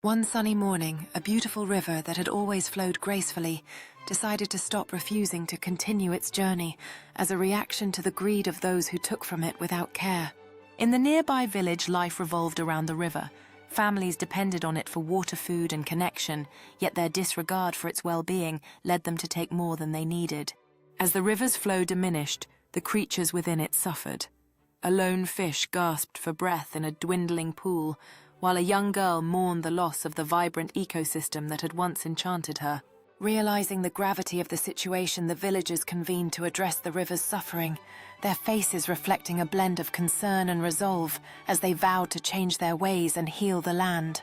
One sunny morning, a beautiful river that had always flowed gracefully decided to stop refusing to continue its journey as a reaction to the greed of those who took from it without care. In the nearby village, life revolved around the river. Families depended on it for water, food, and connection, yet their disregard for its well-being led them to take more than they needed. As the river's flow diminished, the creatures within it suffered. A lone fish gasped for breath in a dwindling pool, while a young girl mourned the loss of the vibrant ecosystem that had once enchanted her. Realizing the gravity of the situation, the villagers convened to address the river's suffering, their faces reflecting a blend of concern and resolve as they vowed to change their ways and heal the land.